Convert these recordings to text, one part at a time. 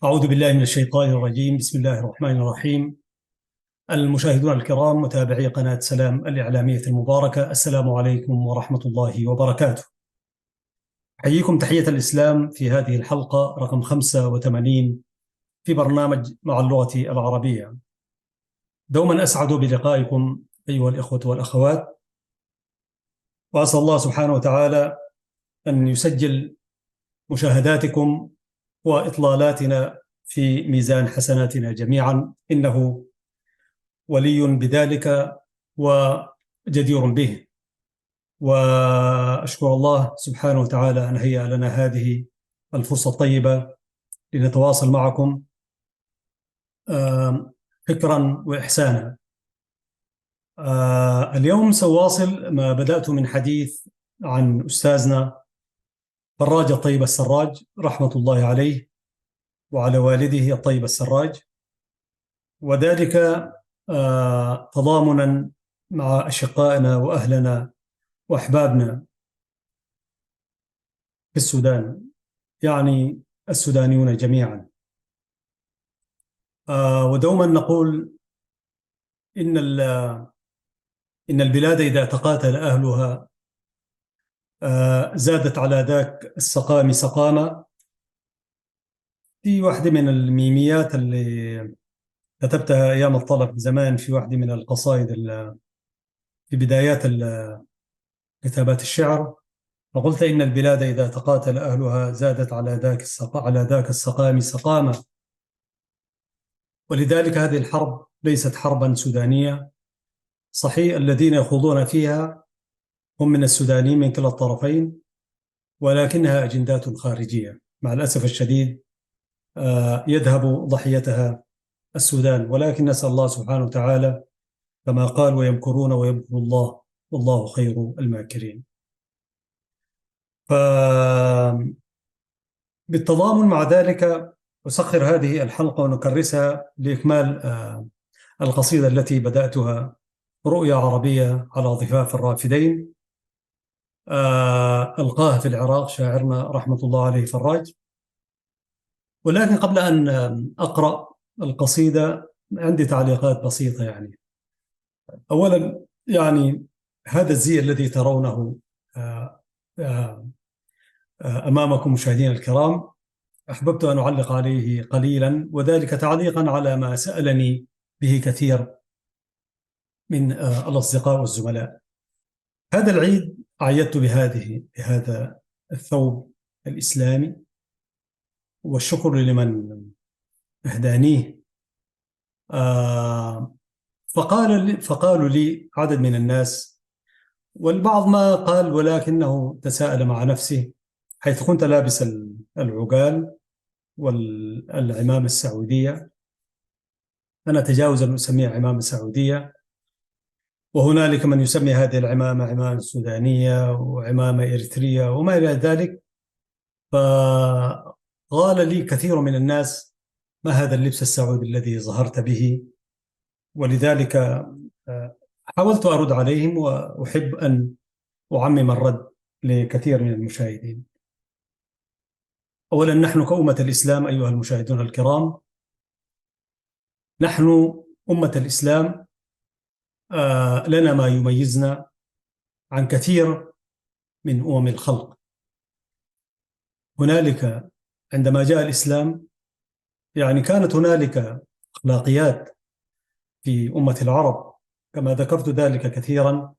أعوذ بالله من الشيطان الرجيم. بسم الله الرحمن الرحيم. المشاهدون الكرام، متابعي قناة سلام الإعلامية المباركة، السلام عليكم ورحمة الله وبركاته. أحييكم تحية الإسلام في هذه الحلقة رقم 85 في برنامج مع اللغة العربية. دوما أسعد بلقائكم أيها الإخوة والأخوات، وأسأل الله سبحانه وتعالى أن يسجل مشاهداتكم وإطلالاتنا في ميزان حسناتنا جميعا، إنه ولي بذلك وجدير به. وأشكر الله سبحانه وتعالى أن هيأ لنا هذه الفرصة الطيبة لنتواصل معكم فكرا وإحسانا. اليوم سأواصل ما بدأت من حديث عن أستاذنا فراج الطيب السراج رحمة الله عليه وعلى والده الطيب السراج، وذلك تضامنا مع أشقائنا وأهلنا وأحبابنا في السودان، يعني السودانيون جميعا. ودوما نقول إن البلاد إذا تقاتل أهلها زادت على ذاك السقام سقاما. في واحدة من الميميات اللي كتبتها أيام الطلب زمان في واحدة من القصائد في بدايات كتابات الشعر، فقلت إن البلاد إذا تقاتل أهلها زادت على ذاك السقام سقاما. ولذلك هذه الحرب ليست حربا سودانية. صحيح الذين يخوضون فيها هم من السودانيين من كلا الطرفين، ولكنها أجندات خارجية مع الأسف الشديد يذهب ضحيتها السودان، ولكن نسأل الله سبحانه وتعالى كما قال: ويمكرون ويمكر الله والله خير الماكرين. بالتضامن مع ذلك أسخر هذه الحلقة ونكرسها لإكمال القصيدة التي بدأتها: رؤيا عربية على ضفاف الرافدين، ألقاها في العراق شاعرنا رحمة الله عليه فراج. ولكن قبل أن أقرأ القصيدة عندي تعليقات بسيطة. يعني أولا، يعني هذا الزي الذي ترونه أمامكم مشاهدينا الكرام، أحببت أن أعلق عليه قليلا، وذلك تعليقا على ما سألني به كثير من الأصدقاء والزملاء. هذا العيد أعيدت بهذا الثوب الإسلامي، والشكر لمن أهدانيه. فقالوا لي عدد من الناس، والبعض ما قال ولكنه تساءل مع نفسه، حيث كنت لابس العقال والعمامة السعودية. أنا أتجاوز أن أسميها عمامة سعودية، وهنالك من يسمي هذه العمامة عمامة سودانية وعمامة إريترية وما إلى ذلك. فقال لي كثير من الناس: ما هذا اللبس السعودي الذي ظهرت به؟ ولذلك حاولت أرد عليهم، وأحب أن أعمم الرد لكثير من المشاهدين. أولا، نحن كأمة الإسلام أيها المشاهدون الكرام، نحن أمة الإسلام لنا ما يميزنا عن كثير من أمم الخلق. هنالك عندما جاء الإسلام، يعني كانت هنالك أخلاقيات في أمة العرب كما ذكرت ذلك كثيرا،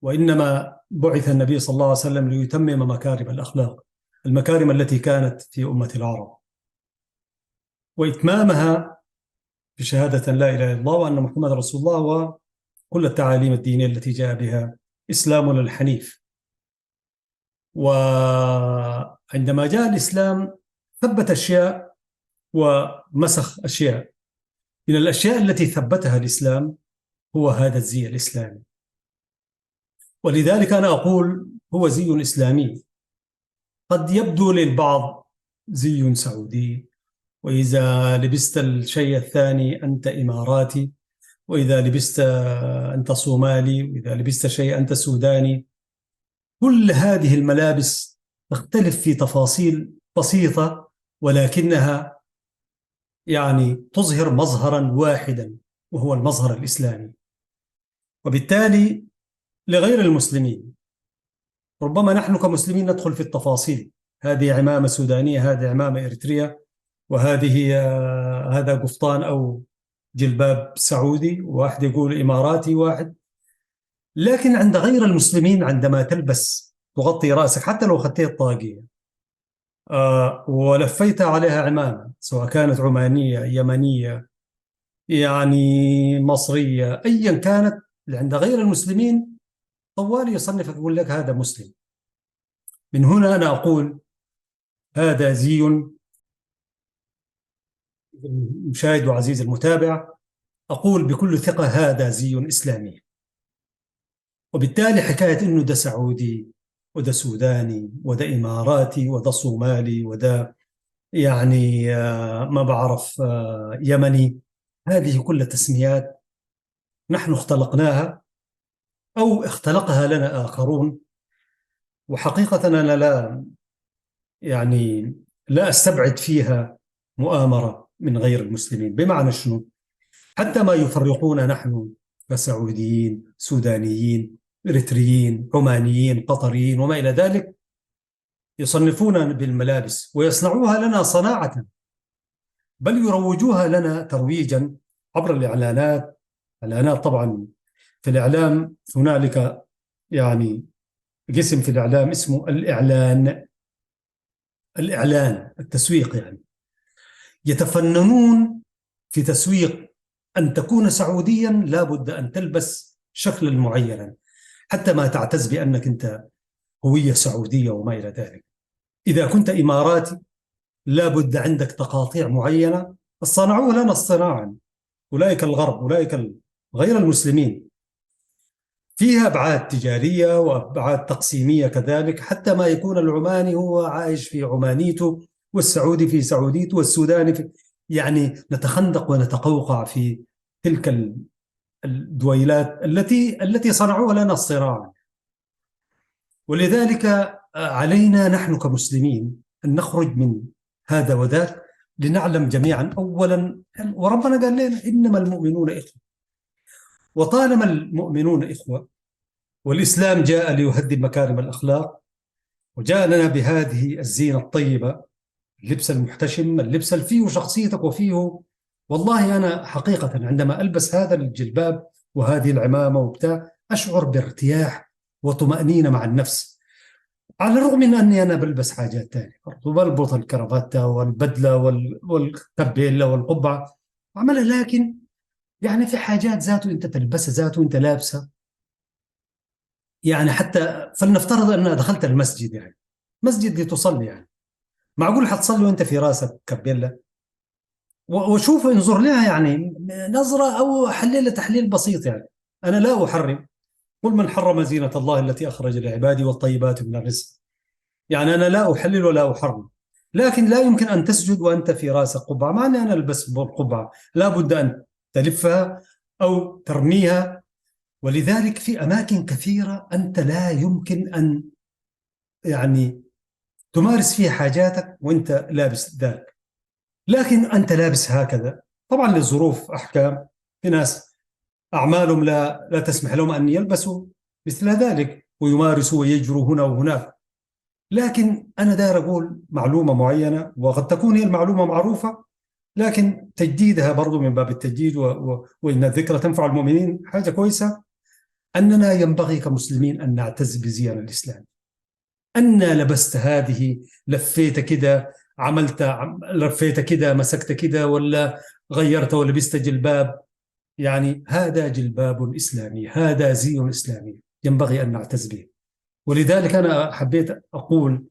وإنما بعث النبي صلى الله عليه وسلم ليتمم مكارم الأخلاق، المكارم التي كانت في أمة العرب، وإتمامها بشهادة لا إله إلا الله وأن محمد رسول الله وكل التعاليم الدينية التي جاء بها إسلامنا الحنيف. وعندما جاء الإسلام ثبت أشياء ومسخ أشياء. من الأشياء التي ثبتها الإسلام هو هذا الزي الإسلامي، ولذلك أنا أقول هو زي إسلامي. قد يبدو للبعض زي سعودي، وإذا لبست الشيء الثاني أنت إماراتي، وإذا لبست أنت صومالي، وإذا لبست شيء أنت سوداني. كل هذه الملابس تختلف في تفاصيل بسيطة، ولكنها يعني تظهر مظهرا واحدا وهو المظهر الإسلامي. وبالتالي لغير المسلمين ربما نحن كمسلمين ندخل في التفاصيل، هذه عمامة سودانية، هذه عمامة إريترية، وهذه هذا قفطان أو جلباب سعودي، واحد يقول إماراتي واحد. لكن عند غير المسلمين عندما تلبس تغطي رأسك حتى لو خطيت طاقية ولفيت عليها عمامة، سواء كانت عمانية يمنية يعني مصرية أيا كانت، عند غير المسلمين طوالي يصنفك يقول لك هذا مسلم. من هنا أنا أقول هذا زي، المشاهد وعزيز المتابع، أقول بكل ثقة هذا زي إسلامي. وبالتالي حكاية إنه ده سعودي وده سوداني وده إماراتي وده صومالي وده يعني ما بعرف يمني، هذه كلها تسميات نحن اختلقناها أو اختلقها لنا آخرون. وحقيقة أنا يعني لا أستبعد فيها مؤامرة من غير المسلمين. بمعنى شنو؟ حتى ما يفرقون نحن كسعوديين سودانيين إريتريين عمانيين قطريين وما إلى ذلك، يصنفون بالملابس ويصنعوها لنا صناعة، بل يروجوها لنا ترويجا عبر الإعلانات. إعلانات طبعا، في الإعلام هنالك يعني قسم في الإعلام اسمه الإعلان، الإعلان التسويق، يعني يتفننون في تسويق أن تكون سعوديا لابد أن تلبس شكلا معينا حتى ما تعتز بأنك أنت هوية سعودية وما إلى ذلك. إذا كنت إماراتي لابد عندك تقاطيع معينة صنعوها لنا اصطناعا، أولئك الغرب، أولئك غير المسلمين. فيها أبعاد تجارية وأبعاد تقسيمية كذلك، حتى ما يكون العماني هو عايش في عمانيته والسعودي في سعوديته والسوداني في، يعني نتخندق ونتقوقع في تلك الدويلات التي صنعوها لنا الصراع. ولذلك علينا نحن كمسلمين أن نخرج من هذا وذاك، لنعلم جميعا أولا، وربنا قال لنا إنما المؤمنون إخوة، وطالما المؤمنون إخوة والإسلام جاء ليهذب مكارم الأخلاق وجاء لنا بهذه الزينة الطيبة، اللبس المحتشم، اللبس اللي فيه شخصيتك وفيه. والله أنا حقيقة عندما ألبس هذا الجلباب وهذه العمامة وبتاع أشعر بارتياح وطمأنينة مع النفس، على الرغم من أني أنا بلبس حاجات تانية برضو، بلبط الكرافتة والبدلة والكبيلة والقبعة عملها، لكن يعني في حاجات ذاته أنت تلبسها ذاته أنت لابسها. يعني حتى فلنفترض أنك دخلت المسجد، يعني مسجد لتصلي، يعني معقول حتصلي وأنت في راسك كبيلة؟ وشوف انظر لها يعني نظرة أو حللها تحليل بسيط. يعني أنا لا أحرم، قل من حرم زينة الله التي أخرج لعبادي والطيبات من الرزق، يعني أنا لا أحلل ولا أحرم، لكن لا يمكن أن تسجد وأنت في راسك قبعة. ما أني أنا ألبس قبعة، لا بد أن تلفها أو ترميها. ولذلك في أماكن كثيرة أنت لا يمكن أن يعني تمارس فيها حاجاتك وأنت لابس ذلك، لكن أنت لابس هكذا طبعا للظروف أحكام. في ناس أعمالهم لا تسمح لهم أن يلبسوا مثل ذلك ويمارسوا ويجروا هنا وهناك. لكن أنا داير أقول معلومة معينة، وقد تكون هي المعلومة معروفة لكن تجديدها برضو من باب التجديد، وإن الذكرى تنفع المؤمنين، حاجة كويسة. أننا ينبغي كمسلمين أن نعتز بزينا الإسلام. أن لبست هذه، لفيت كده، لفيت كده، مسكت كده، ولا غيرت ولبست جلباب، يعني هذا جلباب إسلامي، هذا زي إسلامي ينبغي أن نعتز به. ولذلك أنا حبيت أقول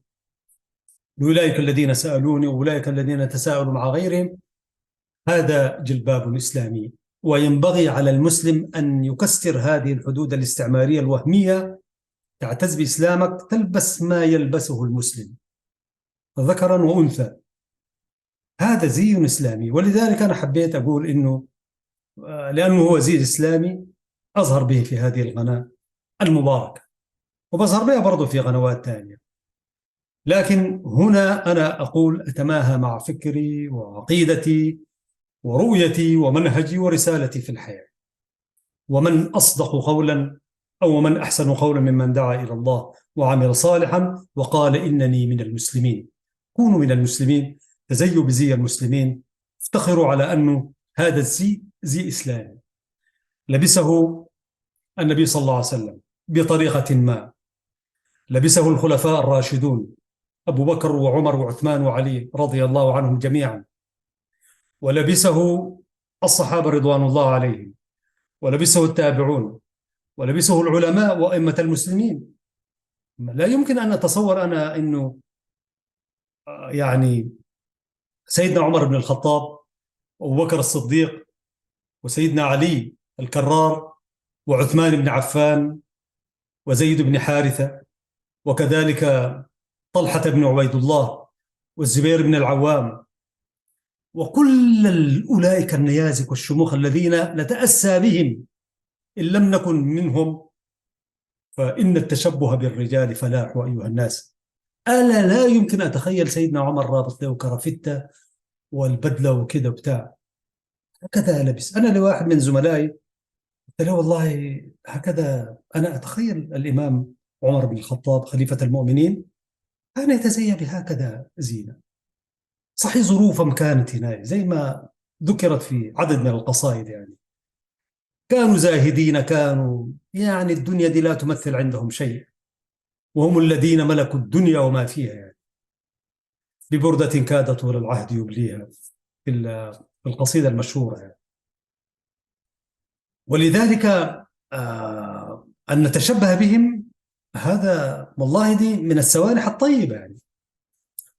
لأولئك الذين سألوني وأولئك الذين تساءلوا مع غيرهم، هذا جلباب إسلامي. وينبغي على المسلم أن يكسر هذه الحدود الاستعمارية الوهمية، تعتز بإسلامك، تلبس ما يلبسه المسلم ذكرا وأنثى، هذا زي إسلامي. ولذلك أنا حبيت أقول إنه لأنه هو زي إسلامي أظهر به في هذه القناة المباركة، وبظهر بها برضو في قنوات ثانية. لكن هنا أنا أقول أتماهى مع فكري وعقيدتي ورؤيتي ومنهجي ورسالتي في الحياة. ومن أصدق قولا أو من أحسن قولا ممن دعا إلى الله وعمل صالحا وقال إنني من المسلمين. كونوا من المسلمين، تزيوا بزي المسلمين، افتخروا على أنه هذا الزي زي إسلامي لبسه النبي صلى الله عليه وسلم بطريقة ما، لبسه الخلفاء الراشدون أبو بكر وعمر وعثمان وعلي رضي الله عنهم جميعا، ولبسه الصحابة رضوان الله عليهم، ولبسه التابعون، ولبسه العلماء وأئمة المسلمين. لا يمكن أن أتصور أنا أنه يعني سيدنا عمر بن الخطاب وأبو بكر الصديق وسيدنا علي الكرار وعثمان بن عفان وزيد بن حارثة وكذلك طلحة بن عبيد الله والزبير بن العوام وكل أولئك النيازك والشموخ الذين نتأسى بهم إن لم نكن منهم، فإن التشبه بالرجال فلاح أيها الناس. ألا لا يمكن أتخيل سيدنا عمر رابط له كرافتة والبدلة وكذا بتاع هكذا لبس. أنا لواحد من زملائي قلت له والله هكذا أنا أتخيل الإمام عمر بن الخطاب خليفة المؤمنين كان يتزين بهكذا زينة. صحيح ظروفهم كانت هنا زي ما ذكرت في عدد من القصائد، يعني كانوا زاهدين، كانوا يعني الدنيا دي لا تمثل عندهم شيء، وهم الذين ملكوا الدنيا وما فيها، يعني ببردة كاد طول العهد يبليها في القصيدة المشهورة يعني. ولذلك أن نتشبه بهم هذا والله دي من السوانح الطيبة يعني.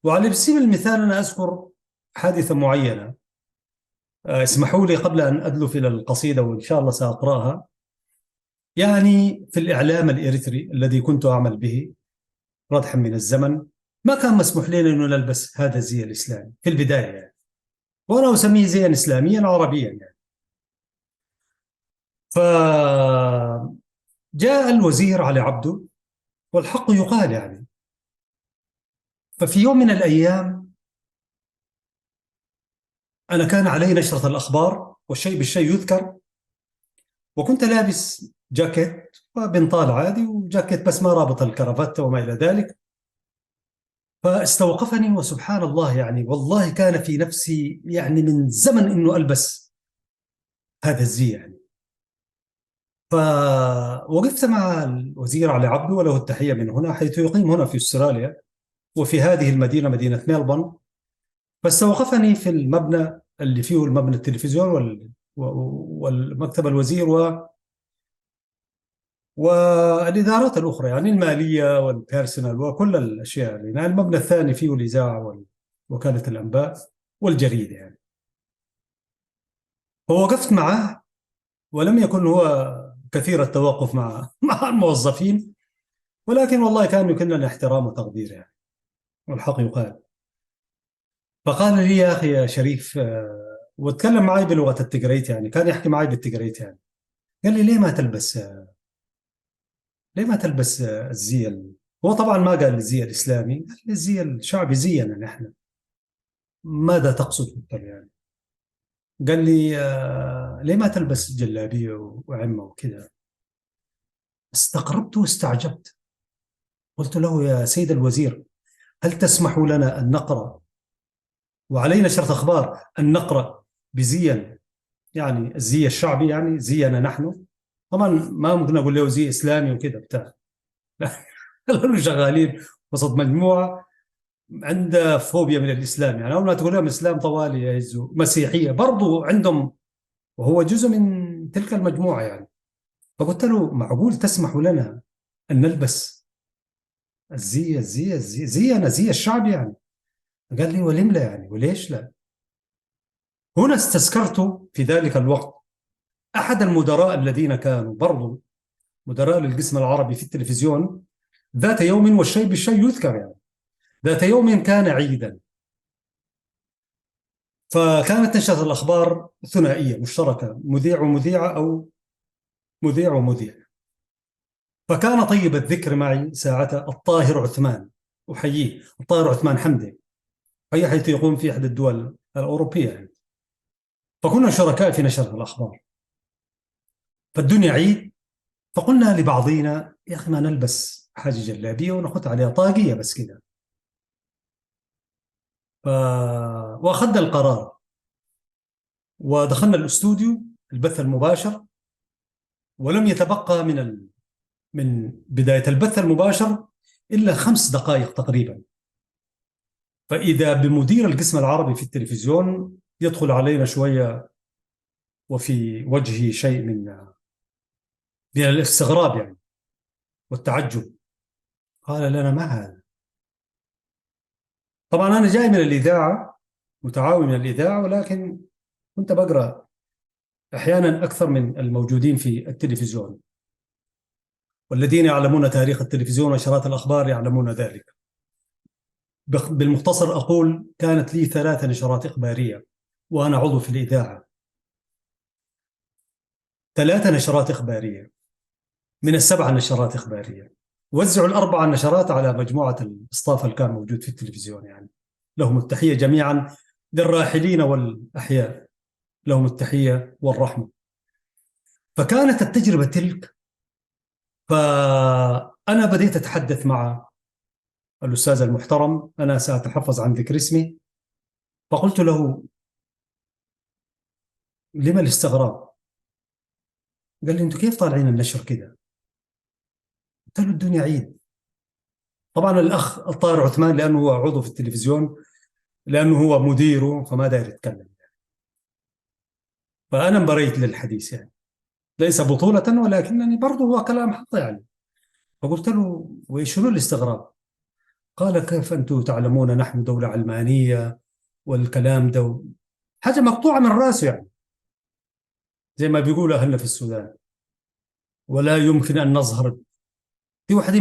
وعلى سبيل المثال أنا أذكر حادثة معينة، اسمحوا لي قبل أن أدلف إلى القصيدة وإن شاء الله سأقرأها. يعني في الإعلام الإريتري الذي كنت أعمل به ردحا من الزمن ما كان مسموح لنا أن نلبس هذا الزي الإسلامي في البداية يعني. وأنا أسميه زيا إسلاميا عربيا يعني. فجاء الوزير علي عبده، والحق يقال يعني، ففي يوم من الأيام أنا كان علي نشرة الأخبار والشيء بالشيء يذكر، وكنت لابس جاكيت وبنطال عادي وجاكيت بس ما رابط الكرافتة وما إلى ذلك. فاستوقفني وسبحان الله يعني والله كان في نفسي يعني من زمن إنه ألبس هذا الزي يعني. فوقفت مع الوزير علي عبده وله التحية من هنا، حيث يقيم هنا في أستراليا وفي هذه المدينة مدينة ميلبورن. فاستوقفني في المبنى اللي فيه المبنى التلفزيون والمكتب الوزير والإدارات الأخرى يعني المالية والبيرسونال وكل الأشياء يعني. المبنى الثاني فيه الإذاعة ووكالة الأنباء والجريدة يعني. فوقفت معه ولم يكن هو كثير التوقف مع مع الموظفين، ولكن والله كان يكننا احترام وتقدير يعني، والحق يقال. فقال لي يا أخي يا شريف، واتكلم معي بلغة التجريت يعني، كان يحكي معي بالتجريت يعني. قال لي ليه ما تلبس الزي هو طبعا ما قال الزي الإسلامي، قال لي الزي الشعبي زينا نحن. ماذا تقصد يعني؟ قال لي ليه ما تلبس جلابية وعمة وكذا؟ استغربت واستعجبت. قلت له يا سيد الوزير، هل تسمح لنا أن نقرأ وعلينا شرط أخبار أن نقرأ بزيا يعني الزي الشعبي يعني زينا نحن؟ طبعا ما ممكن أقول له زي إسلامي وكذا بتاع لا شغالين وسط مجموعة عنده فوبيا من الإسلام يعني. أول ما تقول لهم إسلام طوالي يهزوا، مسيحية برضو عندهم، وهو جزء من تلك المجموعة يعني. فقلت له معقول تسمح لنا أن نلبس الزي زينا زي الشعب يعني؟ قال لي ولم لا يعني، وليش لا؟ هنا استذكرت في ذلك الوقت أحد المدراء الذين كانوا برضو مدراء للقسم العربي في التلفزيون ذات يوم، والشيء بالشيء يذكر يعني. ذات يوم كان عيدا، فكانت نشرة الأخبار ثنائية مشتركة، مذيع ومذيعة أو مذيع ومذيع. فكان طيب الذكر معي ساعتها الطاهر عثمان، أحييه الطاهر عثمان حمدي، أي حيث يقوم في إحدى الدول الأوروبية يعني. فكنا شركاء في نشر الأخبار. فالدنيا عيد، فقلنا لبعضنا يا أخي ما نلبس حاجة جلابية ونحط عليها طاقية بس كده. ف... وأخذنا القرار ودخلنا الاستوديو البث المباشر، ولم يتبقى من بداية البث المباشر إلا 5 دقائق تقريبا، فإذا بمدير القسم العربي في التلفزيون يدخل علينا شوية وفي وجهه شيء من الاستغراب يعني والتعجب. قال لنا ما هذا؟ طبعا أنا جاي من الإذاعة، متعاون من الإذاعة، ولكن كنت بقرأ أحيانا أكثر من الموجودين في التلفزيون، والذين يعلمون تاريخ التلفزيون ونشرات الأخبار يعلمون ذلك. بالمختصر أقول كانت لي 3 نشرات إخبارية وأنا عضو في الإذاعة. 3 نشرات إخبارية من ال7 نشرات إخبارية. وزعوا ال4 نشرات على مجموعة الإصطاف اللي كان موجود في التلفزيون، يعني لهم التحية جميعا، للراحلين والأحياء لهم التحية والرحمة. فكانت التجربة تلك، فأنا بديت أتحدث مع الأستاذ المحترم، أنا سأتحفظ عن ذكر اسمي، فقلت له لما الاستغراب؟ قال لي أنتوا كيف طالعين النشر كده؟ قلت له الدنيا عيد. طبعا الأخ الطاهر عثمان لأنه هو عضو في التلفزيون، لأنه هو مديره، فما داير يتكلم، فأنا انبريت للحديث يعني، ليس بطولة ولكنني برضه هو كلام حق يعني. فقلت له وشنو الاستغراب؟ قال كيف أنتم تعلمون نحن دولة علمانية والكلام ده، حاجة مقطوعة من راسه يعني، زي ما بيقولوا أهلنا في السودان، ولا يمكن أن نظهر. دي واحدة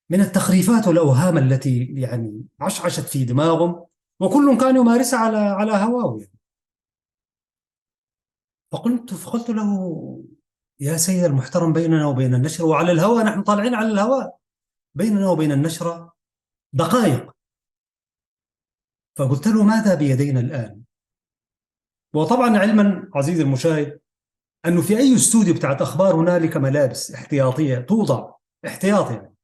من التخريفات والأوهام التي يعني عشعشت في دماغهم، وكل كان يمارسها على هواه يعني. فقلت له يا سيد المحترم، بيننا وبين النشر وعلى الهواء، نحن طالعين على الهواء، بيننا وبين النشرة دقائق. فقلت له ماذا بيدينا الآن؟ وطبعا علما عزيزي المشاهد أنه في أي استوديو بتاعت أخبار هنالك ملابس احتياطية توضع احتياطي يعني،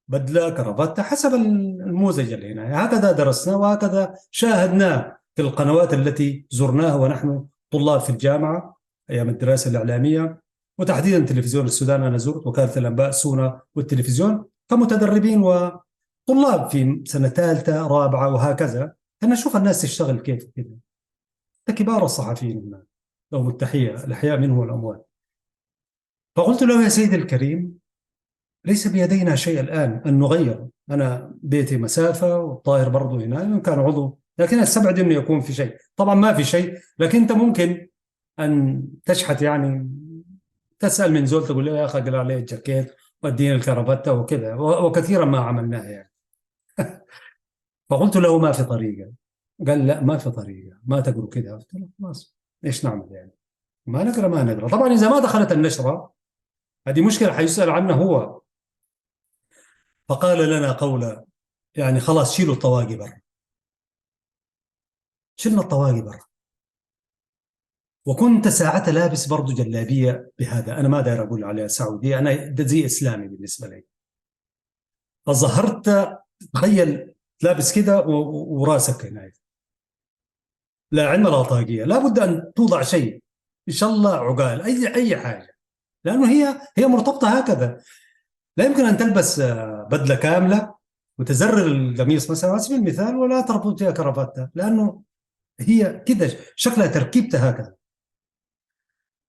بدلة كرافتة حسب الموزج اللي هنا. هكذا درسنا وهكذا شاهدناه في القنوات التي زرناها ونحن طلاب في الجامعة أيام الدراسة الإعلامية، وتحديدا تلفزيون السودان. أنا زرت وكالة الأنباء سونا والتلفزيون كمتدربين وطلاب في سنة ثالثة رابعة وهكذا، أنا أشوف الناس تشتغل كيف كده. كبار الصحفيين هنا لهم التحية، الأحياء منهم والأموات. فقلت له يا سيدي الكريم، ليس بيدينا شيء الآن أن نغير. أنا بيتي مسافة والطائر برضو هنا، إن كان عضو، لكن أستبعد أنه يكون في شيء. طبعا ما في شيء، لكن أنت ممكن أن تشحت يعني، تسأل من زول تقول له يا أخي اقلع عليه الجاكيت واديني الكرافتة وكذا، وكثيرا ما عملناها يعني. فقلت له ما في طريقة. قال لا ما في طريقة، ما تقروا كذا. قلت له خلاص ايش نعمل يعني؟ ما نقرا. طبعا إذا ما دخلت النشرة هذه مشكلة، حيسأل عنها هو. فقال لنا قولا يعني خلاص شيلوا الطواقي برا. شلنا الطواقي برا، وكنت ساعتها لابس برضو جلابية بهذا، أنا ما داير أقول عليها سعودية، أنا ده زي إسلامي بالنسبة لي. فظهرت، تخيل لابس كده وراسك هنا، لا علم لا طاقية، لابد أن توضع شيء إن شاء الله عقال، أي حاجة، لأنه هي مرتبطة هكذا. لا يمكن أن تلبس بدلة كاملة وتزرر القميص مثلا على سبيل المثال ولا تربط فيها كرافتة، لأنه هي كده شكلها تركيبتها هكذا.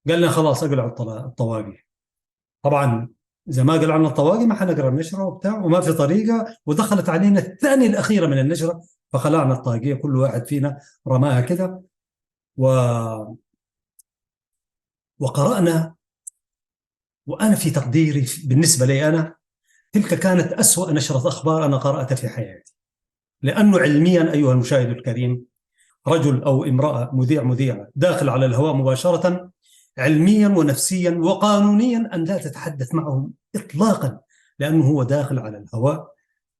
قال لنا خلاص اقلعوا الطواقي. طبعا اذا ما قلعنا الطواقي ما حنقرا النشره وبتاع، وما في طريقه. ودخلت علينا الثانيه الاخيره من النشره، فخلعنا الطاقيه، كل واحد فينا رماها كده و... وقرانا. وانا في تقديري بالنسبه لي انا، تلك كانت أسوأ نشره اخبار انا قراتها في حياتي. لانه علميا ايها المشاهد الكريم، رجل او امراه مذيعه داخل على الهواء مباشره، علميا ونفسيا وقانونيا أن لا تتحدث معهم إطلاقا، لأنه هو داخل على الهواء،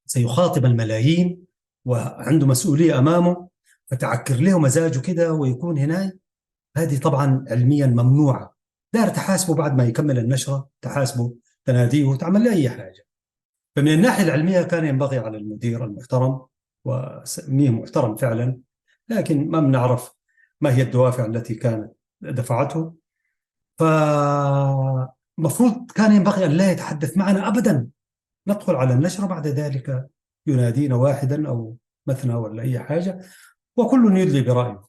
سيخاطب الملايين وعنده مسؤولية أمامه. فتعكر له مزاجه كده ويكون هناك. هذه طبعا علميا ممنوعة. دار تحاسبه بعد ما يكمل النشرة، تحاسبه، تناديه وتعمل له أي حاجة. فمن الناحية العلمية كان ينبغي على المدير المحترم، وسميه محترم فعلا، لكن ما بنعرف ما هي الدوافع التي كانت دفعته. فمفروض كان ينبغي أن لا يتحدث معنا أبدا. ندخل على النشرة بعد ذلك ينادينا واحدا أو مثنى ولا أي حاجة، وكل يدلي برأيه.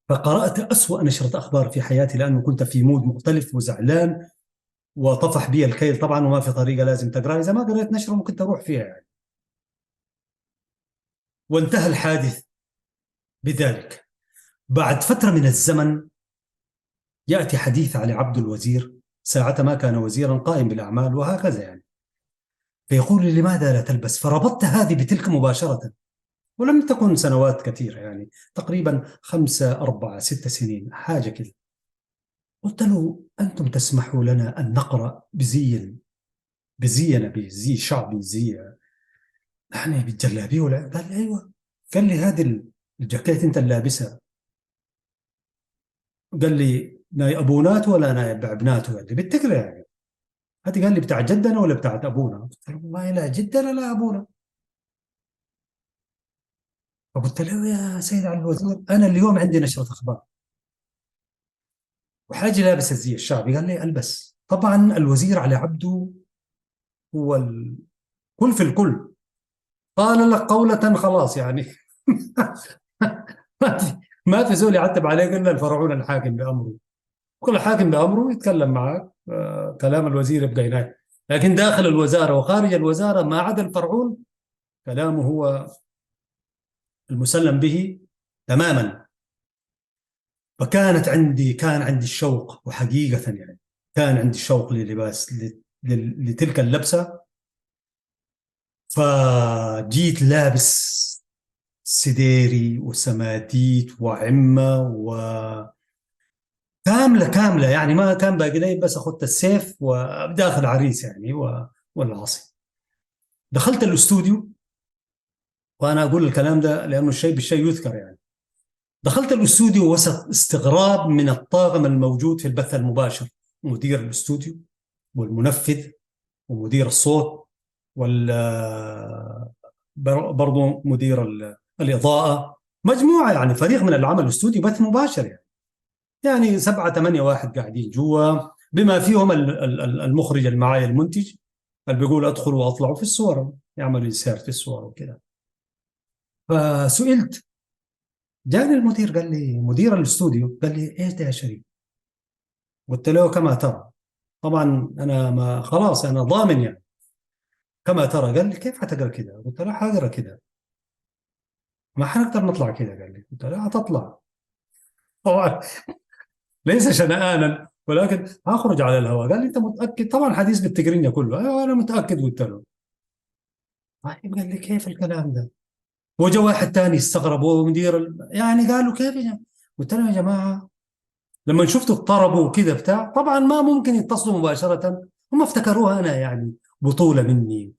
فقرأت أسوأ نشرة أخبار في حياتي، لأنه كنت في مود مختلف وزعلان، وطفح بي الكيل طبعا، وما في طريقة لازم تقرأ، إذا ما قرأت نشرة ممكن تروح فيها يعني. وانتهى الحادث بذلك. بعد فترة من الزمن يأتي حديث علي عبد الوزير، ساعة ما كان وزيرا قائم بالأعمال وهكذا يعني، فيقول لي لماذا لا تلبس؟ فربطت هذه بتلك مباشرة، ولم تكن سنوات كثيرة يعني، تقريبا 5 4 6 سنين حاجة كذا. قلت له أنتم تسمحوا لنا أن نقرأ بزينا بزي شعبي، زي يعني بالجلابية ولا؟ قال لي أيوة. قال لي هذه الجاكيت أنت اللي لابسها. قال لي ناي أبونات ولا ناي بعبنات؟ قال لي بالتكرة يعني هذه. قال لي بتاع جدنا ولا بتاعت أبونا؟ قلت له والله لا جدنا لا أبونا. فقلت له يا سيد علي الوزير، أنا اليوم عندي نشرة أخبار وحاجة لابس الزي الشعبي. قال لي ألبس. طبعا الوزير علي عبده هو الكل في الكل، قال لك قولة خلاص يعني. ما في زول يعتب عليه إلا الفرعون الحاكم بأمره. كل حاكم بأمره يتكلم معك، كلام الوزير يبقى هناك، لكن داخل الوزارة وخارج الوزارة ما عدا الفرعون كلامه هو المسلم به تماما. كان عندي الشوق، وحقيقة يعني كان عندي الشوق للباس لتلك اللبسة. فجيت لابس سديري وسماديت وعمة وكاملة كاملة يعني، ما كان باقي لي بس أخذت السيف وداخل عريس يعني والعصي. دخلت الاستوديو، وأنا أقول الكلام ده لأنه الشيء بالشيء يذكر يعني. دخلت الاستوديو وسط استغراب من الطاقم الموجود في البث المباشر، مدير الاستوديو والمنفذ ومدير الصوت وال برضو مدير الإضاءة، مجموعة يعني فريق من العمل، الاستوديو بث مباشر يعني. يعني 7 8 واحد قاعدين جوا، بما فيهم المخرج اللي معايا المنتج، اللي بيقول أدخل وأطلعوا في الصور، يعمل إنسير في الصور وكذا. فسئلت، جاني المدير قال لي، مدير الاستوديو قال لي ايش ده يا شريف؟ قلت له كما ترى. طبعا انا ما خلاص انا ضامن يعني. كما ترى. قال لي كيف حتقرا كده؟ قلت له حقرا كده، ما حنقدر نطلع كده. قال لي، قلت له هتطلع طبعا. ليس شنآنا ولكن هخرج على الهواء. قال لي انت متاكد؟ طبعا حديث بالتقرينيا كله. ايوه انا متاكد. قلت له طيب. قال لي كيف الكلام ده؟ وجا واحد تاني استغرب، هو مدير يعني قالوا كيف يا جماعه؟ قلت له يا جماعه لما شفت اضطربوا وكذا بتاع، طبعا ما ممكن يتصلوا مباشرة، هم افتكروها أنا يعني بطولة مني،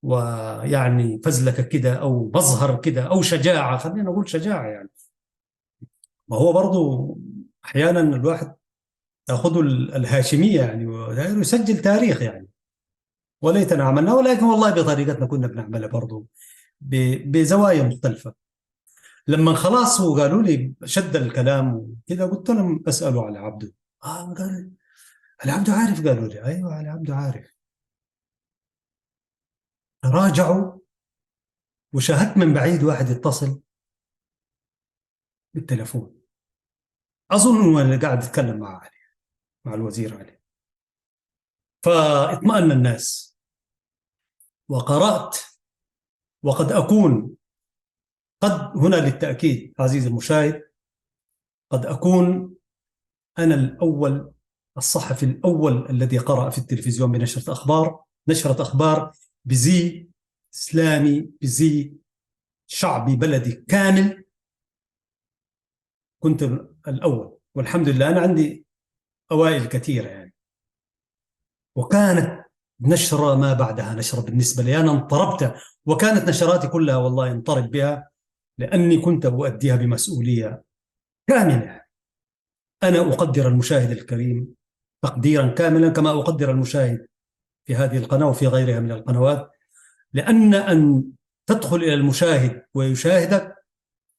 ويعني فزلكة كده أو مظهر كده أو شجاعة، خلينا نقول شجاعة يعني. ما هو برضو أحيانا الواحد تأخذه الهاشمية يعني ويسجل تاريخ يعني. وليتنا عملنا، ولكن والله بطريقتنا كنا بنعملها برضو بزوايا مختلفة. لما خلاص وقالوا لي شد الكلام وكذا، قلت لهم أسألوا على عبده. قال العبد عارف. قالوا لي ايوه العبد عارف. راجعوا، وشاهدت من بعيد واحد يتصل بالتليفون، اظن انه انا قاعد اتكلم مع علي، مع الوزير علي. فاطمأن الناس، وقرأت. وقد اكون، قد هنا للتأكيد عزيزي المشاهد، قد اكون انا الاول، الصحفي الاول الذي قرأ في التلفزيون بنشرة اخبار، نشرة اخبار بزي اسلامي، بزي شعبي بلدي كامل. كنت الأول، والحمد لله أنا عندي أوائل كثيرة يعني. وكانت نشرة ما بعدها نشرة بالنسبة لي، أنا انطربت. وكانت نشراتي كلها والله انطرب بها، لأني كنت أؤديها بمسؤولية كاملة. أنا أقدر المشاهد الكريم تقديرا كاملا كما أقدر المشاهد في هذه القناة وفي غيرها من القنوات، لأن أن تدخل إلى المشاهد ويشاهدك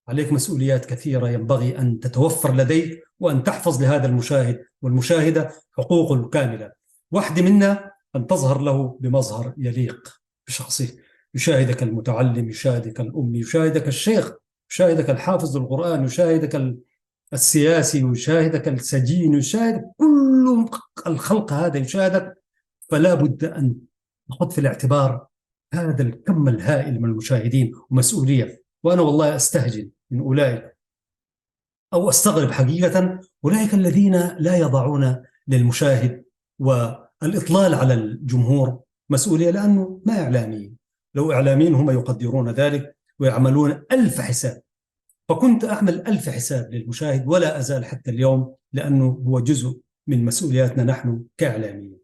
عليك مسؤوليات كثيرة ينبغي أن تتوفر لديك، وأن تحفظ لهذا المشاهد والمشاهدة حقوقه كاملة. واحدة منا أن تظهر له بمظهر يليق بشخصه، يشاهدك المتعلم، يشاهدك الأمي، يشاهدك الشيخ، يشاهدك الحافظ للقرآن، يشاهدك السياسي، يشاهدك السجين، يشاهد كل الخلق هذا يشاهدك. فلا بد أن نحط في الاعتبار هذا الكم الهائل من المشاهدين ومسؤولية. وأنا والله أستهجن من أولئك أو أستغرب حقيقة أولئك الذين لا يضعون للمشاهد والإطلال على الجمهور مسؤولية، لأنه ما إعلاميين. لو إعلاميين هم يقدرون ذلك ويعملون ألف حساب. فكنت أعمل ألف حساب للمشاهد ولا أزال حتى اليوم، لأنه هو جزء من مسؤولياتنا نحن كإعلاميين.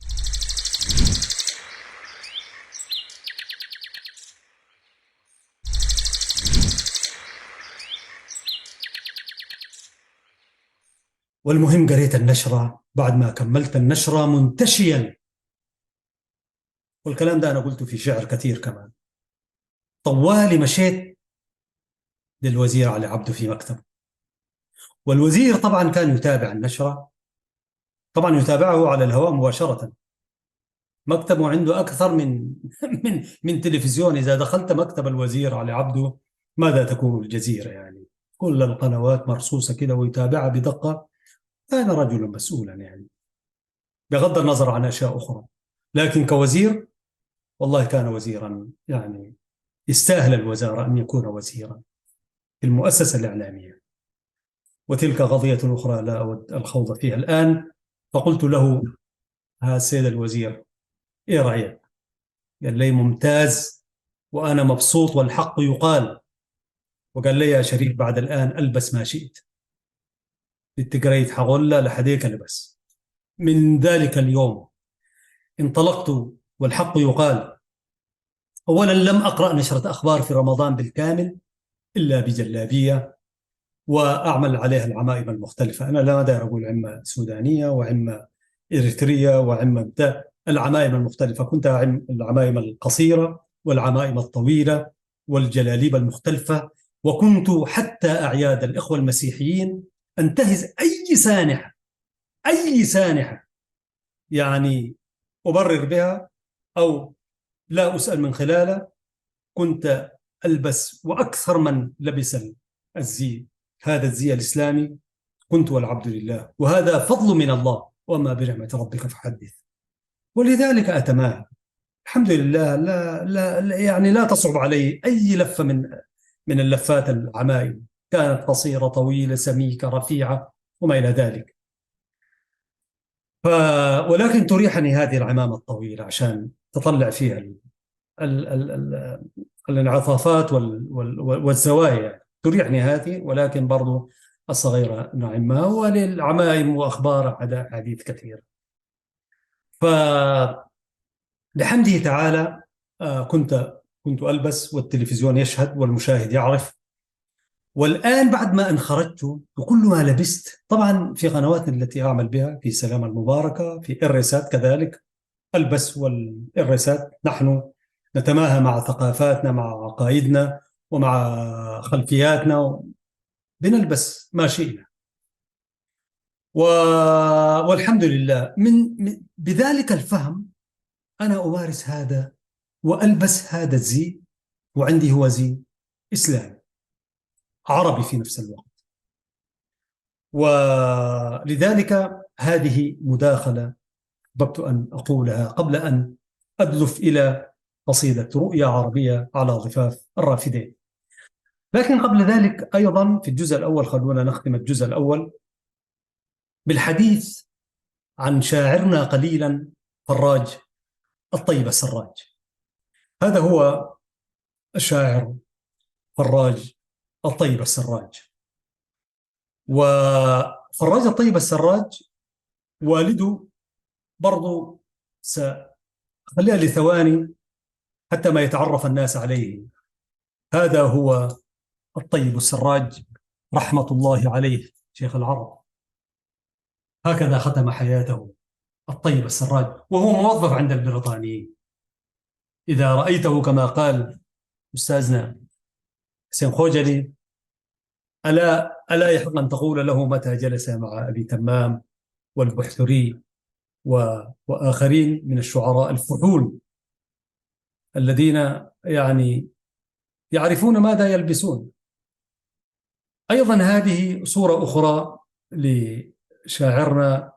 والمهم قريت النشرة، بعد ما كملت النشرة منتشيا، والكلام ده أنا قلته في شعر كثير كمان، طوالي مشيت للوزير علي عبده في مكتب. والوزير طبعا كان يتابع النشرة، طبعا يتابعه على الهواء مباشرة. مكتبه عنده أكثر من من تلفزيون. إذا دخلت مكتب الوزير علي عبده ماذا تكون الجزيرة؟ يعني كل القنوات مرصوصة كده ويتابعها بدقة. كان رجلا مسؤولا يعني، بغض النظر عن أشياء أخرى، لكن كوزير والله كان وزيرا، يعني يستاهل الوزارة أن يكون وزيرا في المؤسسة الإعلامية. وتلك قضية أخرى لا أود الخوض فيها الآن. فقلت له: ها السيد الوزير، إيه رأيك؟ قال لي: ممتاز وأنا مبسوط والحق يقال. وقال لي: يا شريف بعد الآن ألبس ما شئت، اتقريت حغلة لحديك لبس. من ذلك اليوم انطلقت والحق يقال. أولا لم أقرأ نشرة أخبار في رمضان بالكامل إلا بجلابية وأعمل عليها العمائم المختلفة. أنا لا أقدر أقول عمة سودانية وعمة إريترية وعمة بتاع، العمائم المختلفة. كنت أعم العمائم القصيرة والعمائم الطويلة والجلاليب المختلفة. وكنت حتى أعياد الإخوة المسيحيين أنتهز أي سانحة، أي سانحة يعني أبرر بها أو لا أسأل من خلالها، كنت ألبس. وأكثر من لبس الزي، هذا الزي الإسلامي، كنت والعبد لله، وهذا فضل من الله، وما بنعمة ربك فحدث. ولذلك أتماهى الحمد لله. يعني لا تصعب علي أي لفة من اللفات العمائم، كانت قصيرة طويلة سميكة رفيعة وما إلى ذلك. ف... ولكن تريحني هذه العمامة الطويلة عشان تطلع فيها ال... ال... ال... الانعطافات والزوايا، تريحني هذه. ولكن برضو الصغيرة نوعا ما، وللعمائم وأخبار حديث كثير. فبحمده تعالى كنت ألبس والتلفزيون يشهد والمشاهد يعرف. والآن بعد ما أن خرجت وكل ما لبست، طبعا في قنواتنا التي أعمل بها في سلام المباركة، في الرسات كذلك ألبس. والرسات نحن نتماهى مع ثقافاتنا، مع عقائدنا، ومع خلفياتنا، بنلبس ما شئنا. والحمد لله بذلك الفهم أنا أمارس هذا وألبس هذا الزي، وعندي هو زي إسلامي عربي في نفس الوقت. ولذلك هذه مداخلة أحببت أن أقولها قبل أن أدلف إلى قصيدة رؤيا عربية على ضفاف الرافدين. لكن قبل ذلك أيضا في الجزء الأول، خلونا نختم الجزء الأول بالحديث عن شاعرنا قليلا فراج الطيب السراج. هذا هو الشاعر فراج الطيب السراج. وفراج الطيب السراج والده برضو سأخليها لثواني حتى ما يتعرف الناس عليه. هذا هو الطيب السراج رحمة الله عليه شيخ العرب، هكذا ختم حياته الطيب السراج وهو موظف عند البريطانيين. إذا رأيته كما قال أستاذنا حسين خوجلي: ألا يحق أن تقول له متى جلس مع أبي تمام والبحتري وآخرين من الشعراء الفحول الذين يعني يعرفون ماذا يلبسون. أيضا هذه صورة أخرى لشاعرنا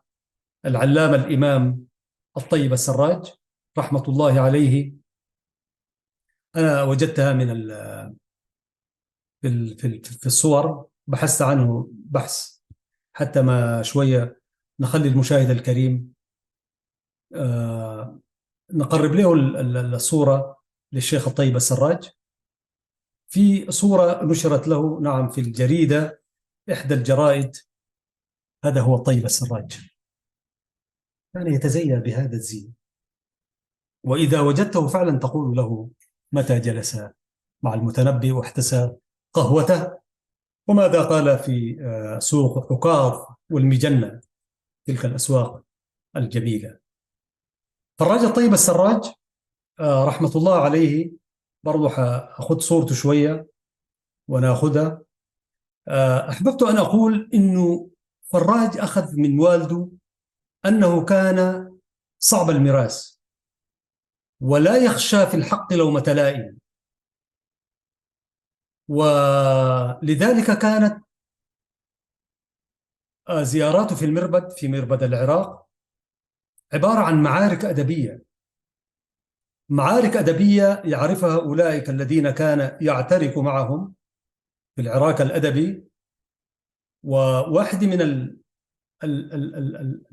العلامة الإمام الطيب السراج رحمة الله عليه. أنا وجدتها في الصور، بحثت عنه بحث حتى ما شوية نخلي المشاهد الكريم نقرب له الصورة للشيخ الطيب السراج. في صورة نشرت له نعم في الجريدة، إحدى الجرائد. هذا هو الطيب السراج، كان يتزيى بهذا الزي، وإذا وجدته فعلا تقول له متى جلس مع المتنبي واحتسى قهوته، وماذا قال في سوق عكاظ والمجنة، تلك الأسواق الجميلة. فالراجل الطيب السراج رحمة الله عليه، برضو أخذ صورته شوية ونأخذها. أحببت أن أقول إنه فراج أخذ من والده أنه كان صعب المراس ولا يخشى في الحق لومة لائم، ولذلك كانت زياراته في مربد العراق عبارة عن معارك أدبية، معارك أدبية يعرفها أولئك الذين كان يعترك معهم في العراك الأدبي. وواحد من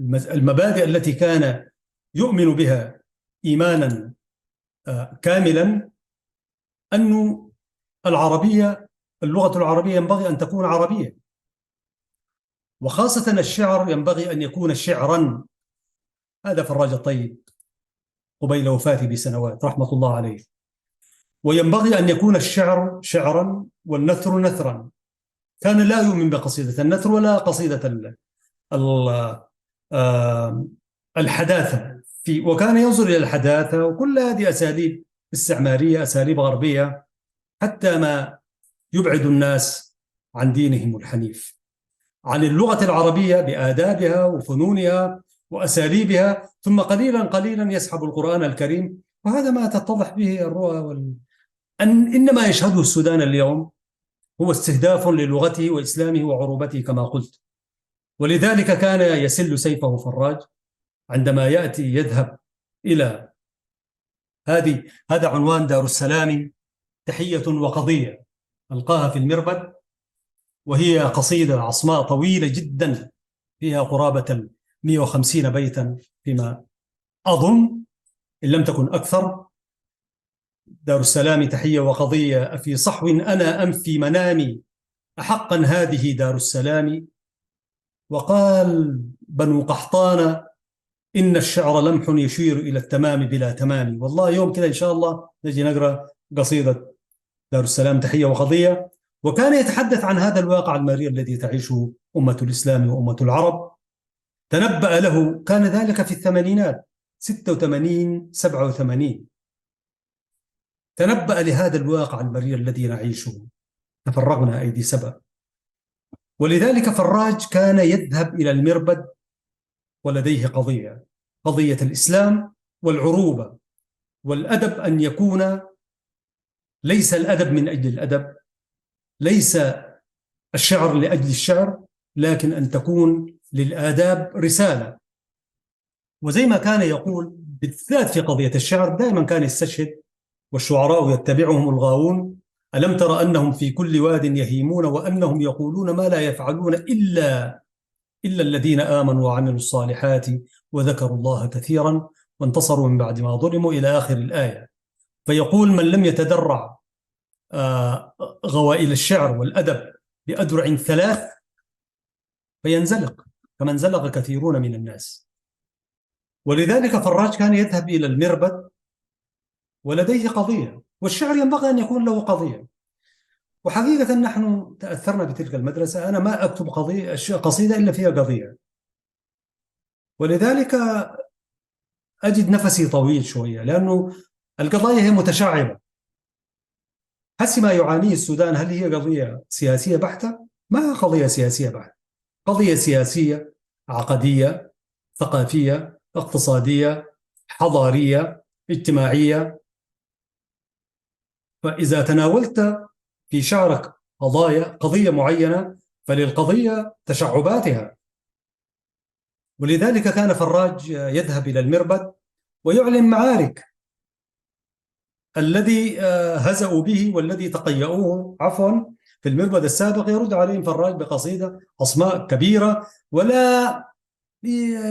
المبادئ التي كان يؤمن بها إيمانا كاملا أن اللغة العربية ينبغي أن تكون عربية، وخاصة الشعر ينبغي أن يكون شعرا. هذا فراج الطيب قبيل وفاته بسنوات رحمة الله عليه. وينبغي أن يكون الشعر شعرا والنثر نثرا. كان لا يؤمن بقصيدة النثر ولا قصيدة الحداثة وكان ينظر إلى الحداثة وكل هذه أساليب استعمارية، أساليب غربية، حتى ما يبعد الناس عن دينهم الحنيف، عن اللغة العربية بآدابها وفنونها وأساليبها، ثم قليلا قليلا يسحب القرآن الكريم. وهذا ما تتضح به الرؤى إنما يشهده السودان اليوم هو استهداف للغته وإسلامه وعروبته كما قلت. ولذلك كان يسل سيفه فراج عندما يأتي يذهب إلى هذا عنوان دار السلام تحية وقضية، ألقاها في المربد، وهي قصيدة عصماء طويلة جدا فيها قرابة 150 بيتا فيما أظن إن لم تكن أكثر. دار السلام تحية وقضية، أفي صحو أنا أم في منامي، أحقا هذه دار السلام. وقال بنو قحطان إن الشعر لمح يشير إلى التمام بلا تمام. والله يوم كذا إن شاء الله نجي نقرأ قصيدة دار السلام تحية وقضية. وكان يتحدث عن هذا الواقع المرير الذي تعيشه أمة الإسلام وأمة العرب. تنبأ له، كان ذلك في الثمانينات 86 87، تنبأ لهذا الواقع المرير الذي نعيشه. تفرغنا أيدي سبأ. ولذلك فراج كان يذهب إلى المربد ولديه قضية الإسلام والعروبة والأدب، أن يكون ليس الأدب من أجل الأدب، ليس الشعر لأجل الشعر، لكن أن تكون للآداب رسالة. وزي ما كان يقول بالذات في قضية الشعر، دائما كان يستشهد والشعراء يتبعهم الغاوون: ألم تر أنهم في كل واد يهيمون وأنهم يقولون ما لا يفعلون إلا الذين آمنوا وعملوا الصالحات وذكروا الله كثيرا وانتصروا من بعد ما ظلموا إلى آخر الآية. فيقول من لم يتدرع غوائل الشعر والأدب بأدرع ثلاث فينزلق كما انزلق كثيرون من الناس. ولذلك فراج كان يذهب إلى المربد ولديه قضية، والشعر ينبغي أن يكون له قضية. وحقيقة نحن تأثرنا بتلك المدرسة. أنا ما أكتب قصيدة إلا فيها قضية، ولذلك أجد نفسي طويل شوية، لأنه القضايا هي متشعبة. هسي ما يعانيه السودان هل هي قضية سياسية بحتة؟ ما هي قضية سياسية بحتة، قضية سياسية عقدية ثقافية اقتصادية حضارية اجتماعية. فإذا تناولت في شعرك قضية معينة، فللقضية تشعباتها. ولذلك كان فراج يذهب إلى المربد ويعلن معارك. الذي هزأوا به والذي تقيأوه عفوا في المربد السابق يرد عليهم فراج بقصيدة أصماء كبيرة، ولا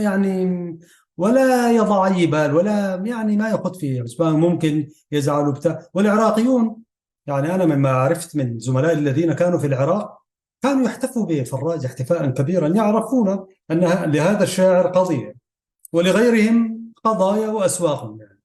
يعني ولا يضع أي بال، ولا يعني ما يخط فيه، بس ممكن يزعلوا بتاع. والعراقيون يعني أنا مما عرفت من زملائي الذين كانوا في العراق كانوا يحتفوا بفراج احتفاء كبيرا، يعرفون أن لهذا الشاعر قضية ولغيرهم قضايا وأسواق يعني.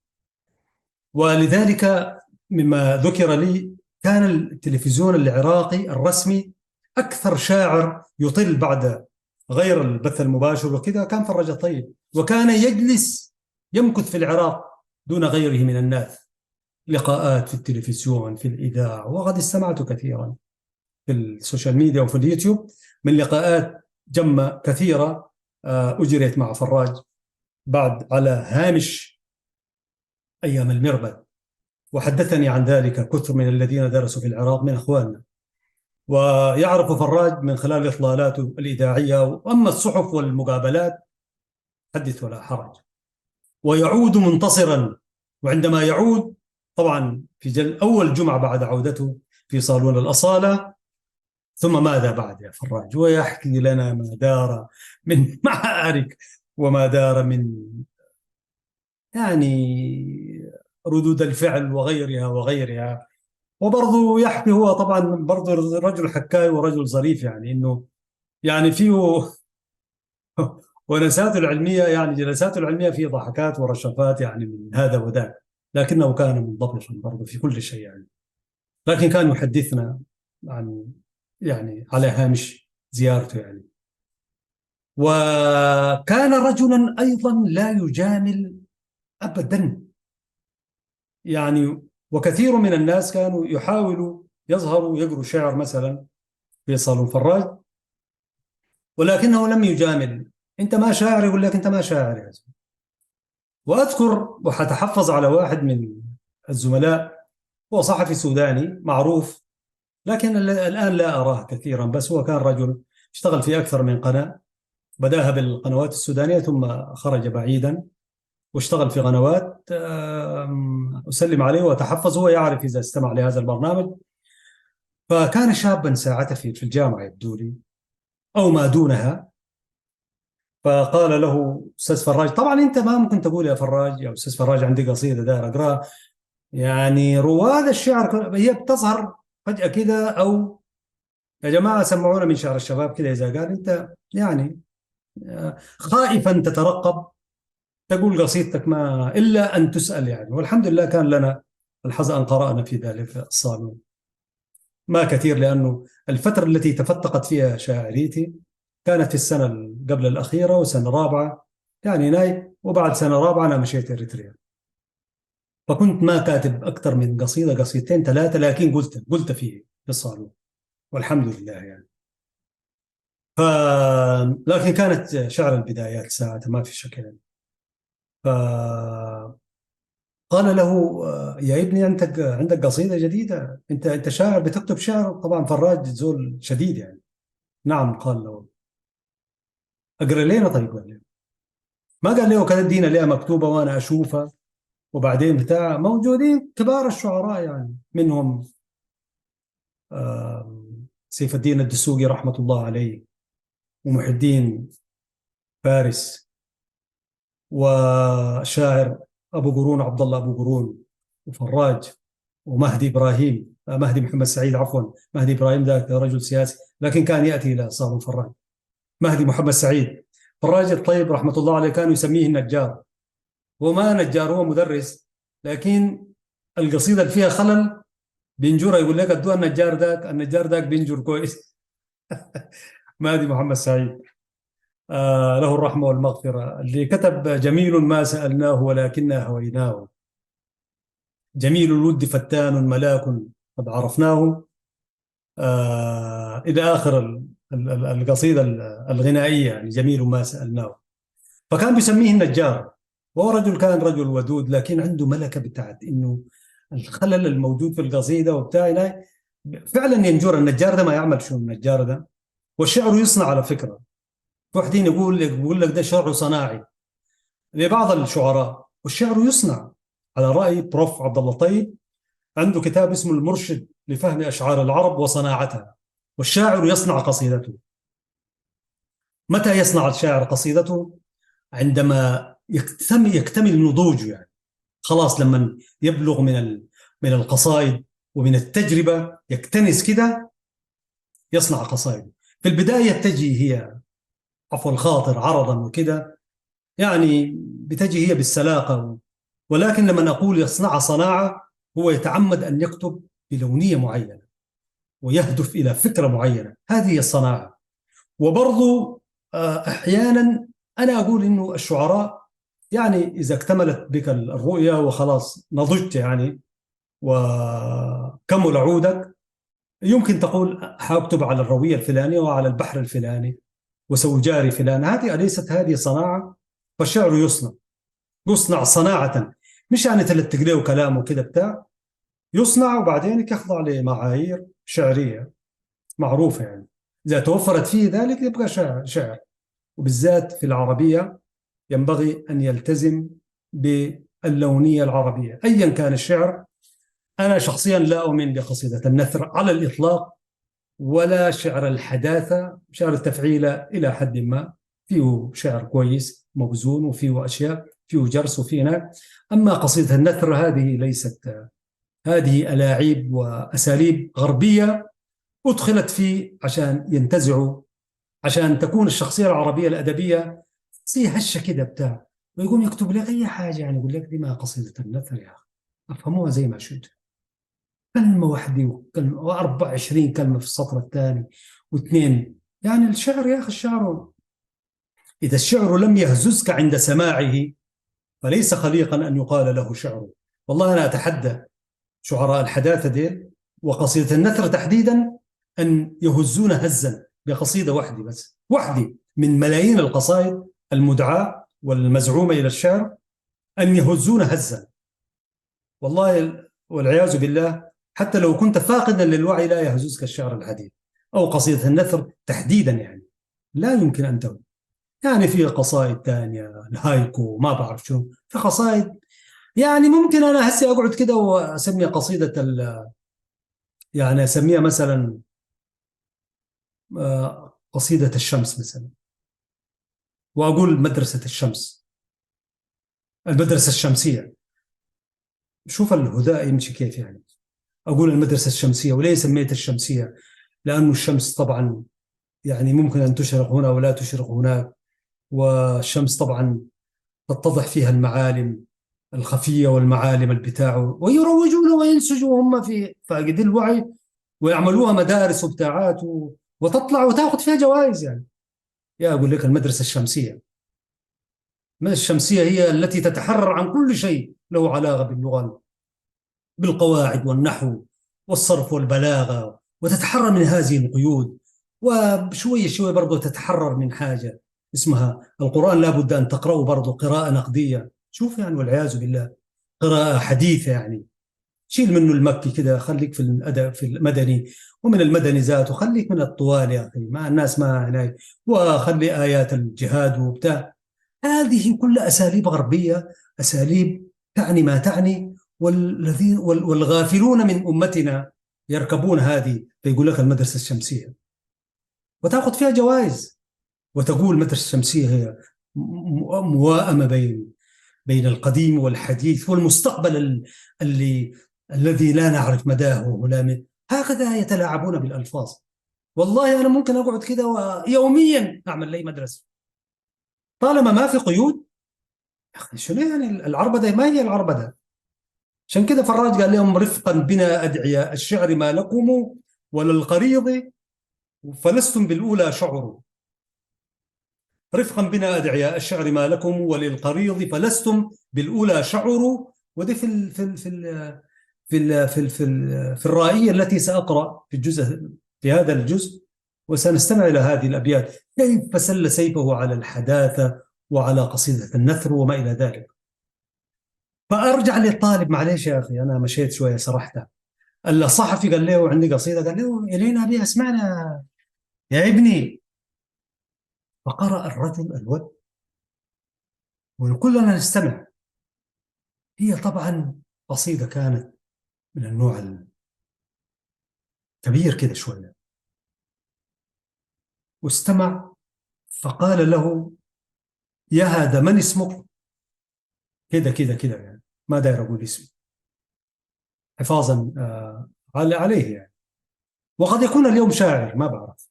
ولذلك مما ذكر لي كان التلفزيون العراقي الرسمي أكثر شاعر يطل بعد غير البث المباشر وكذا كان فراج الطيب، وكان يجلس يمكث في العراق دون غيره من الناس، لقاءات في التلفزيون في الإذاعة، وقد استمعت كثيرا في السوشيال ميديا وفي اليوتيوب من لقاءات جمة كثيرة أجريت مع فراج بعد على هامش أيام المربد. وحدثني عن ذلك كثر من الذين درسوا في العراق من أخواننا، ويعرف فراج من خلال إطلالاته الإذاعية. وأما الصحف والمقابلات حدث ولا حرج، ويعود منتصرا. وعندما يعود طبعا في أول جمعة بعد عودته في صالون الأصالة، ثم ماذا بعد يا فراج؟ ويحكي لنا ما دار من معارك وما دار من يعني ردود الفعل وغيرها وغيرها. وبرضه يحكي هو طبعا برضه رجل حكاي ورجل ظريف، يعني انه يعني فيه ونساته العلميه، يعني جلساته العلميه فيه ضحكات ورشفات يعني من هذا وذاك، لكنه كان منضبطا برضه في كل شيء يعني. لكن كان يحدثنا عن يعني على هامش زيارته يعني. وكان رجلا ايضا لا يجامل ابدا يعني. وكثير من الناس كانوا يحاولوا يظهروا يقروا شعر مثلا في صالون فراج، ولكنه لم يجامل. انت ما شاعر؟ يقول لك انت ما شاعر يا زلمه. واذكر وحتحفظ على واحد من الزملاء، هو صحفي سوداني معروف، لكن الان لا اراه كثيرا، بس هو كان رجل اشتغل في اكثر من قناه، بداها بالقنوات السودانيه ثم خرج بعيدا واشتغل في قنوات. اسلم عليه واتحفظ، هو يعرف اذا استمع لهذا البرنامج. فكان شابا ساعته في الجامعه يبدو لي او ما دونها. فقال له استاذ فراج، طبعا انت ما ممكن تقول يا فراج يا استاذ فراج عندي قصيده داير اقراها، يعني رواد الشعر هي بتظهر فجاه كده، او يا جماعه سمعونا من شعر الشباب كده، اذا قال انت يعني خائفا تترقب تقول قصيدتك ما الا ان تسال يعني. والحمد لله كان لنا الحظ ان قرانا في ذلك الصالون، ما كثير، لانه الفتره التي تفتقت فيها شاعريتي كانت في السنه قبل الاخيره وسنه رابعه يعني ناي، وبعد سنه رابعه انا مشيت اريتريا. فكنت ما كاتب اكثر من قصيده قصيدتين ثلاثه، لكن قلت فيه في الصالون والحمد لله يعني. ف لكن كانت شعر البدايات ساعتها ما في شك يعني. فقال له يا ابني انت عندك قصيده جديده، انت شاعر بتكتب شعر؟ طبعا فراج زول شديد يعني. نعم قال له. اقرا لنا طيب؟ قال له ما قال له كانت ادينا لها مكتوبه وانا اشوفها، وبعدين بتاع موجودين كبار الشعراء يعني، منهم سيف الدين الدسوقي رحمة الله عليه، ومحي الدين فارس، وشاعر أبو قرون عبد الله أبو قرون، وفراج، ومهدي إبراهيم مهدي محمد سعيد عفوا. مهدي إبراهيم ذاك رجل سياسي لكن كان يأتي إلى صالون فراج. مهدي محمد سعيد. فراج الطيب رحمة الله عليه كانوا يسميه النجار. هو ما نجار، هو مدرس، لكن القصيدة اللي فيها خلل بينجر، يقول لك ادوها النجار ذاك، النجار ذاك بينجر كويس. مهدي محمد سعيد، له الرحمة والمغفرة، اللي كتب جميل ما سألناه ولكننا هويناه، جميل الود فتان ملاك قد عرفناه، إلى آخر القصيدة الغنائية، يعني جميل ما سألناه. فكان بيسميه النجار، وهو رجل كان رجل ودود، لكن عنده ملكة بتاعت إنه الخلل الموجود في القصيدة وبتاع هنا فعلا ينجر. النجار ده ما يعمل شو النجار ده، والشعر يصنع على فكرة. في واحدين يقول لك ده شعر صناعي لبعض الشعراء، والشعر يصنع. على رأي بروف عبد الله طيب، عنده كتاب اسمه المرشد لفهم أشعار العرب وصناعتها. والشاعر يصنع قصيدته. متى يصنع الشاعر قصيدته؟ عندما يكتمل نضوجه، يعني خلاص لما يبلغ من القصائد ومن التجربة، يكتنس كده يصنع قصائد. في البداية تجي هي عفو الخاطر عرضا وكده، يعني بتجي هي بالسلاقة، ولكن لما نقول يصنع صناعة، هو يتعمد أن يكتب بلونية معينة ويهدف إلى فكرة معينة، هذه هي الصناعة. وبرضو أحيانا أنا أقول إنه الشعراء، يعني إذا اكتملت بك الرؤية وخلاص نضجت يعني وكمل عودك، يمكن تقول حاكتب على الروية الفلانية وعلى البحر الفلاني وسأجاري فلان. هذه أليست هذه صناعة؟ فالشعر يصنع صناعة، مش يعني تلتق له كلام وكذا بتاع، يصنع وبعدين يخضع لمعايير شعرية معروفة. يعني إذا توفرت فيه ذلك يبقى شعر. وبالذات في العربية ينبغي أن يلتزم باللونية العربية أيا كان الشعر. أنا شخصيا لا أؤمن بقصيدة النثر على الإطلاق، ولا شعر الحداثة. شعر التفعيلة إلى حد ما فيه شعر كويس موزون، وفيه أشياء فيه جرس وفيه نار. أما قصيدة النثر هذه ليست، هذه ألاعيب وأساليب غربية أدخلت فيه عشان ينتزعوا، عشان تكون الشخصية العربية الأدبية زي هشة كده بتاع، ويقوم يكتب لك أي حاجة، يعني يقول لك دي ما قصيدة النثر يا أخي، أفهموها زي ما شئت. كلمة واحدة وكلمة و24 كلمة في السطر الثاني واثنين. يعني الشعر يا أخي، الشعر إذا الشعر لم يهززك عند سماعه فليس خليقا أن يقال له شعر. والله أنا أتحدى شعراء الحداثة ديل وقصيدة النثر تحديدا أن يهزون هزا بقصيدة واحدة بس، واحدة من ملايين القصائد المدعاة والمزعومة إلى الشعر، أن يهزون هزا. والله والعياذ بالله، حتى لو كنت فاقدا للوعي لا يهززك الشعر الحديث أو قصيدة النثر تحديدا، يعني لا يمكن أن تهز. يعني في قصائد ثانية الهايكو ما بعرف شو، في قصائد يعني ممكن أنا هسي أقعد كده وأسمي قصيدة يعني أسميها مثلا قصيدة الشمس مثلا، وأقول مدرسة الشمس، المدرسة الشمسية. شوف الهداء يمشي كيف يعني. أقول المدرسة الشمسية، وليه سميت الشمسية؟ لأنه الشمس طبعا يعني ممكن أن تشرق هنا ولا تشرق هناك، والشمس طبعا تتضح فيها المعالم الخفية والمعالم البتاع، ويروجون وينسجوا هم في فاقد الوعي، ويعملوها مدارس وبتاعات وتطلع وتاخذ فيها جوائز يعني. يا أقول لك المدرسة الشمسية، المدرسة الشمسية هي التي تتحرر عن كل شيء له علاقة باللغة، بالقواعد والنحو والصرف والبلاغة، وتتحرر من هذه القيود، وشوية شوية برضو تتحرر من حاجة اسمها القرآن، لابد أن تقرأه برضو قراءة نقدية. شوف يعني والعياذ بالله، قراءة حديثة يعني. شيل منه المكي كده، خليك في الأدب في المدني، ومن المدني ذاته خليك من الطوال يا أخي، ما الناس ما هناك، وخلي آيات الجهاد وبتاع. هذه كلها أساليب غربية، أساليب تعني ما تعني، والذين والغافلون من أمتنا يركبون هذه، فيقول لك المدرسة الشمسية وتأخذ فيها جوائز، وتقول المدرسة الشمسية هي موائمة بين القديم والحديث والمستقبل اللي الذي لا نعرف مداه ولا من. هكذا يتلاعبون بالألفاظ. والله أنا ممكن أقعد كده ويوميا أعمل لي مدرسة طالما ما في قيود. يا أخي شنو يعني العربدة؟ ما هي العربدة؟ عشان كده فراج قال لهم: رفقا بنا أدعياء الشعر ما لكم وللقريض فلستم بالأولى شعروا. رفقا بنا أدعياء الشعر ما لكم وللقريض فلستم بالأولى شعروا. ودي في الرائية التي سأقرأ في هذا الجزء، وسنستمع إلى هذه الأبيات: كيف سل سيفه على الحداثة وعلى قصيدة النثر وما إلى ذلك. فأرجع للطالب: معلش يا أخي أنا مشيت شوية سرحت. الصحفي قال له: عندي قصيدة. قال له: إلينا بها، اسمعنا يا ابني. فقرأ الرجل الود وكلنا نستمع. هي طبعا قصيدة كانت من النوع الكبير كده شوية. واستمع فقال له: يا هذا من اسمك؟ كده كده كده يعني، ما داير أقول اسمه حفاظا عليه يعني، وقد يكون اليوم شاعر ما بعرف.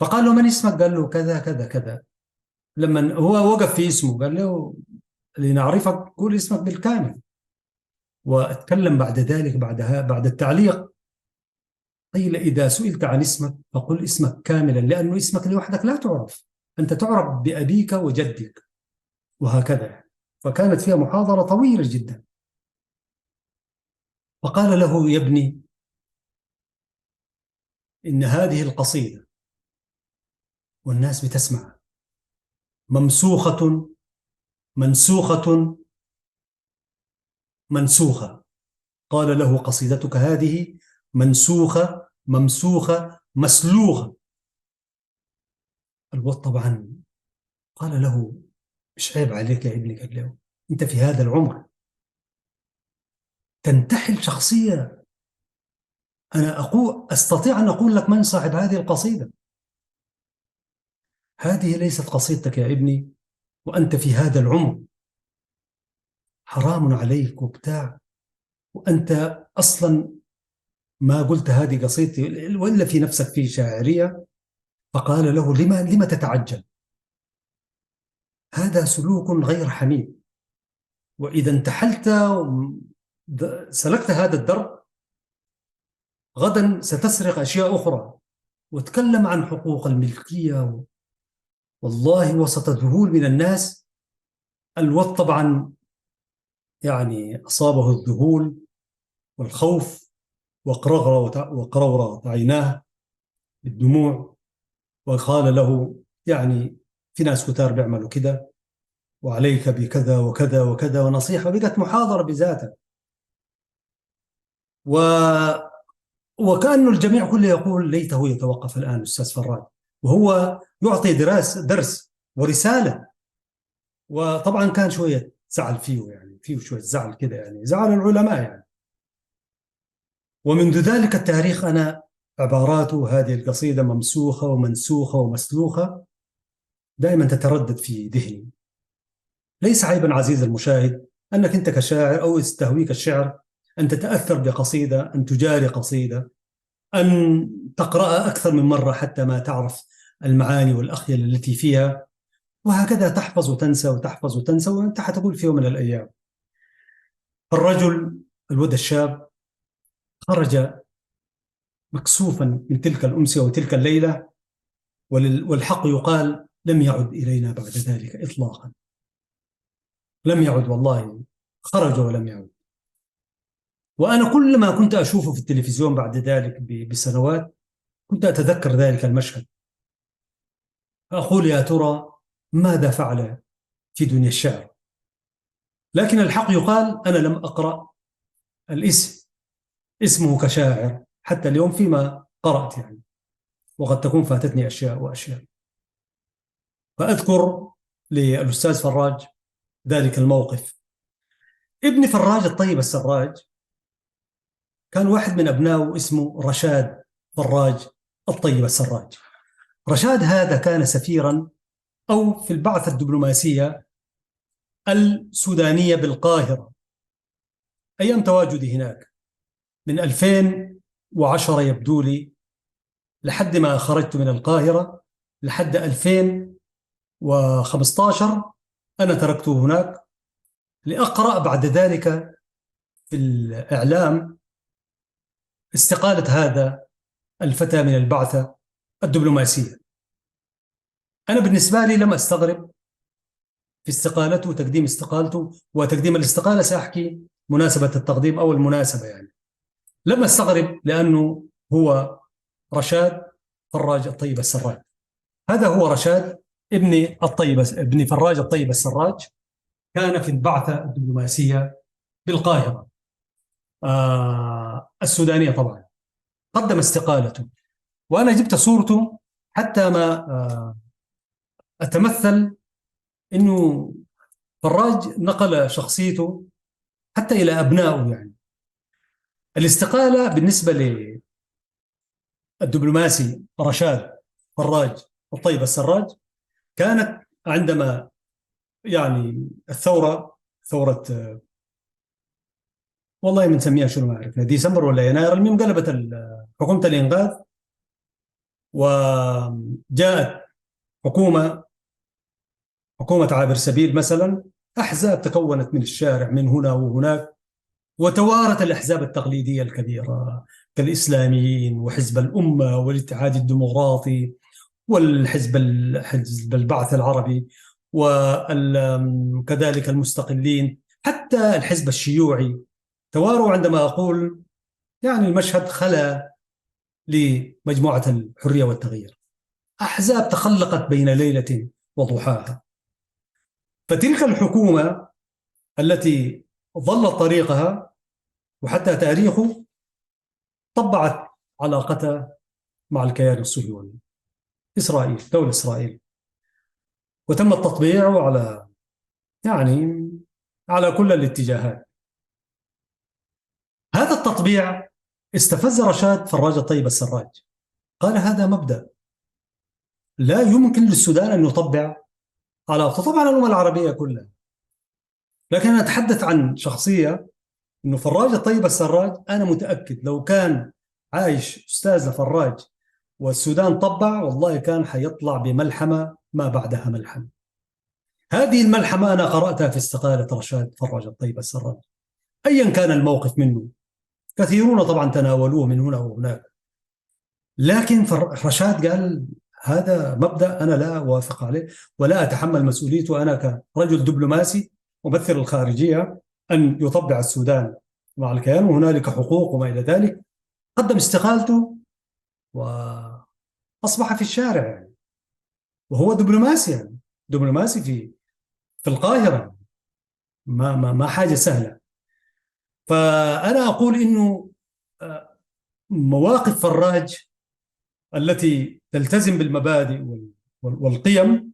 فقال له: من اسمك؟ قال له: كذا كذا كذا. لما هو وقف في اسمه قال له: لنعرفك قول اسمك بالكامل. واتكلم بعد ذلك بعد التعليق: قيل: إذا سئلت عن اسمك فقل اسمك كاملا، لأنه اسمك لوحدك لا تعرف، أنت تعرف بأبيك وجدك، وهكذا يعني. فكانت فيها محاضرة طويلة جدا. فقال له: يا ابني، إن هذه القصيدة والناس بتسمع ممسوخة منسوخة منسوخة. قال له: قصيدتك هذه منسوخة ممسوخة مسلوخة. الواد طبعا قال له: مش عيب عليك يا ابني؟ قال له: أنت في هذا العمر تنتحل شخصية. أنا أستطيع أن أقول لك من صاحب هذه القصيدة. هذه ليست قصيدتك يا ابني، وأنت في هذا العمر، حرام عليك وبتاع، وأنت أصلا ما قلت هذه قصيدتي وإلا في نفسك في شاعرية. فقال له: لما تتعجل؟ هذا سلوك غير حميد، وإذا انتحلت سلكت هذا الدرب غدا ستسرق أشياء أخرى وتكلم عن حقوق الملكية. والله وسط ذهول من الناس، الواد طبعا يعني أصابه الذهول والخوف، وقرورت عيناه بالدموع. وقال له: يعني في ناس كتار بيعملوا كده، وعليك بكذا وكذا وكذا، ونصيحة بقت محاضرة بذاتها. و... وكأنه الجميع كله يقول: ليته يتوقف الآن أستاذ فراج، وهو يعطي درس ورسالة. وطبعا كان شوية زعل فيه، يعني فيه شوية زعل كده، يعني زعل العلماء يعني. ومنذ ذلك التاريخ أنا عباراته هذه القصيدة ممسوخة ومنسوخة ومسلوخة دائما تتردد في ذهني. ليس عيبا عزيز المشاهد أنك أنت كشاعر أو يستهويك الشعر أن تتأثر بقصيدة، أن تجاري قصيدة، أن تقرأها أكثر من مرة حتى ما تعرف المعاني والأخيل التي فيها، وهكذا تحفظ وتنسى وتحفظ وتنسى، وأنت حتقول في يوم من الأيام. الرجل الودى الشاب خرج مكسوفا من تلك الأمسية وتلك الليلة، والحق يقال لم يعد إلينا بعد ذلك إطلاقا. لم يعد والله، خرج ولم يعد. وأنا كلما كنت أشوفه في التلفزيون بعد ذلك بسنوات كنت أتذكر ذلك المشهد، أقول: يا ترى ماذا فعل في دنيا الشعر؟ لكن الحق يقال أنا لم أقرأ اسمه كشاعر حتى اليوم فيما قرأت يعني، وقد تكون فاتتني أشياء وأشياء. فأذكر للأستاذ فراج ذلك الموقف. ابن فراج الطيب السراج كان واحد من أبنائه اسمه رشاد فراج الطيب السراج. رشاد هذا كان سفيرا أو في البعثة الدبلوماسية السودانية بالقاهرة أيام تواجدي هناك من 2010 يبدو لي، لحد ما خرجت من القاهرة لحد 2015 أنا تركته هناك لأقرأ بعد ذلك في الإعلام استقالة هذا الفتى من البعثة الدبلوماسية. أنا بالنسبة لي لم أستغرب في استقالته وتقديم استقالته، وتقديم الاستقالة سأحكي مناسبة التقديم أو المناسبة يعني. لم أستغرب لأنه هو رشاد فراج الطيب السراج. هذا هو رشاد ابن فراج الطيب السراج، كان في البعثة الدبلوماسية بالقاهرة السودانية طبعا. قدم استقالته، وأنا جبت صورته حتى ما أتمثل أنه فراج نقل شخصيته حتى إلى أبنائه يعني. الاستقالة بالنسبة للدبلوماسي رشاد فراج الطيب السراج كانت عندما يعني ثورة والله بنسميها شنو ما أعرف، ديسمبر ولا يناير، المهم قلبت حكومة الإنقاذ وجاءت حكومة عابر سبيل مثلا. أحزاب تكونت من الشارع من هنا وهناك، وتوارت الأحزاب التقليدية الكبيرة كالإسلاميين وحزب الأمة والاتحاد الديمقراطي حزب البعث العربي، وكذلك المستقلين، حتى الحزب الشيوعي تواروا. عندما أقول يعني المشهد خلا لمجموعة الحرية والتغيير، أحزاب تخلقت بين ليلة وضحاها. فتلك الحكومة التي ظلت طريقها وحتى تاريخه طبعت علاقتها مع الكيان الصهيوني إسرائيل، دولة إسرائيل، وتم التطبيع على يعني على كل الاتجاهات. هذا التطبيع استفز رشاد فراج الطيب السراج، قال هذا مبدأ لا يمكن للسودان أن يطبع على طبعا الأمة العربية كلها. لكن أنا أتحدث عن شخصية، إنه فراج الطيب السراج أنا متأكد لو كان عايش أستاذ فراج والسودان طبع، والله كان حيطلع بملحمة ما بعدها ملحمة. هذه الملحمة أنا قرأتها في استقالة رشاد فراج الطيب السراج، أيا كان الموقف منه. كثيرون طبعا تناولوه من هنا وهناك، لكن رشاد قال هذا مبدأ أنا لا أوافق عليه ولا أتحمل مسؤوليته أنا كرجل دبلوماسي ممثل الخارجية أن يطبع السودان مع الكيان، وهنالك حقوق وما إلى ذلك. قدم استقالته وأصبح في الشارع يعني. وهو دبلوماسي يعني، دبلوماسي في القاهرة، ما حاجة سهلة. فأنا أقول إنه مواقف فراج التي تلتزم بالمبادئ والقيم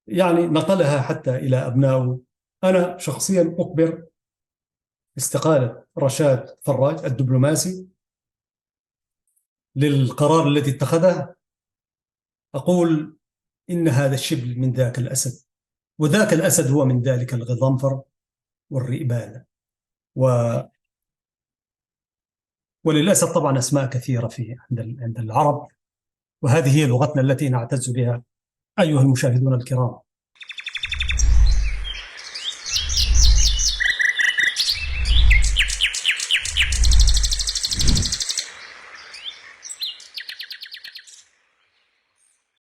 يعني نقلها حتى إلى أبنائه. أنا شخصيا أكبر استقالة رشاد فراج الدبلوماسي للقرار الذي اتخذه. أقول إن هذا الشبل من ذاك الأسد، وذاك الأسد هو من ذلك الغضنفر والرئبان وللأسف طبعا أسماء كثيرة عند العرب، وهذه هي لغتنا التي نعتز بها أيها المشاهدون الكرام.